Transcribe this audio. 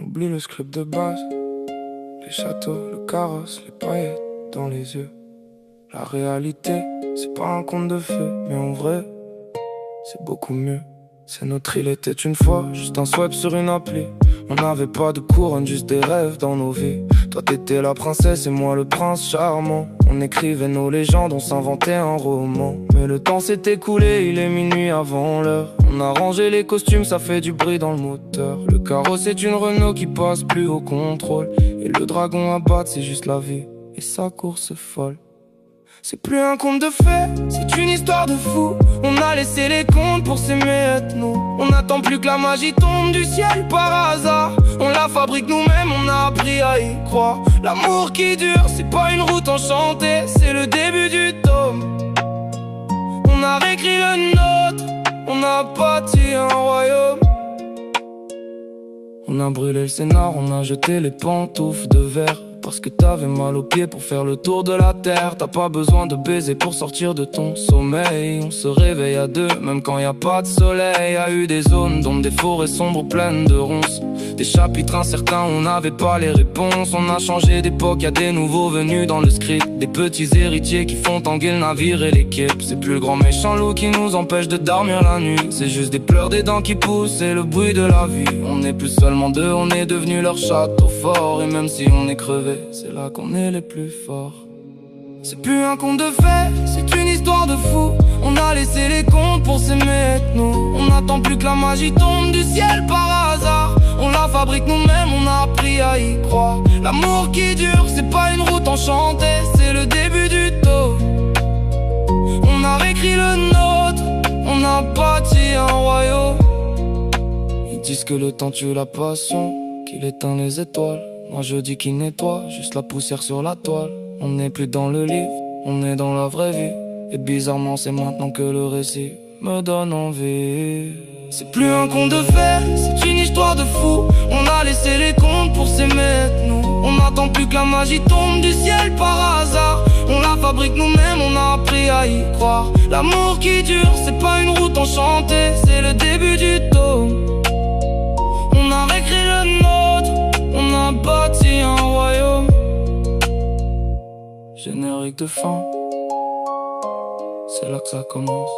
oublie le script de base. Les châteaux, le carrosse, les paillettes dans les yeux. La réalité, c'est pas un conte de fées, mais en vrai, c'est beaucoup mieux. C'est notre île était une fois, juste un swipe sur une appli. On n'avait pas de couronne, juste des rêves dans nos vies. Toi t'étais la princesse et moi le prince charmant. On écrivait nos légendes, on s'inventait un roman. Mais le temps s'est écoulé, il est minuit avant l'heure. On a rangé les costumes, ça fait du bruit dans le moteur. Le carrosse est une Renault qui passe plus au contrôle. Et le dragon à battre, c'est juste la vie et sa course folle. C'est plus un conte de fées, c'est une histoire de fou. On a laissé les contes pour s'aimer être nous. On n'attend plus que la magie tombe du ciel par hasard. On la fabrique nous-mêmes, on a appris à y croire. L'amour qui dure, c'est pas une route enchantée, c'est le début du tome. On a réécrit le nôtre, on a bâti un royaume. On a brûlé le scénar, on a jeté les pantoufles de verre. Parce que t'avais mal aux pieds pour faire le tour de la terre. T'as pas besoin de baiser pour sortir de ton sommeil. On se réveille à deux, même quand y a pas de soleil. Y a eu des zones, dont des forêts sombres pleines de ronces. Des chapitres incertains, on n'avait pas les réponses. On a changé d'époque, y a des nouveaux venus dans le script. Des petits héritiers qui font tanguer le navire et l'équipe. C'est plus le grand méchant loup qui nous empêche de dormir la nuit. C'est juste des pleurs, des dents qui poussent et le bruit de la vie. On n'est plus seulement deux, on est devenu leur château fort. Et même si on est crevé, c'est là qu'on est les plus forts. C'est plus un conte de fées, c'est une histoire de fou. On a laissé les contes pour s'aimer être nous. On n'attend plus que la magie tombe du ciel par hasard. On la fabrique nous-mêmes, on a appris à y croire. L'amour qui dure, c'est pas une route enchantée, c'est le début du taux. On a réécrit le nôtre, on a bâti un royaume. Ils disent que le temps tue la passion, qu'il éteint les étoiles. Moi je dis qu'il nettoie, juste la poussière sur la toile. On n'est plus dans le livre, on est dans la vraie vie. Et bizarrement c'est maintenant que le récit me donne envie. C'est plus un conte de fées, c'est une histoire de fou. On a laissé les contes pour s'aimer être nous. On n'attend plus que la magie tombe du ciel par hasard. On la fabrique nous-mêmes, on a appris à y croire. L'amour qui dure, c'est pas une route enchantée, c'est le début du tome. On a réécrit le nôtre, on a bâti un royaume. Générique de fin, c'est là que ça commence.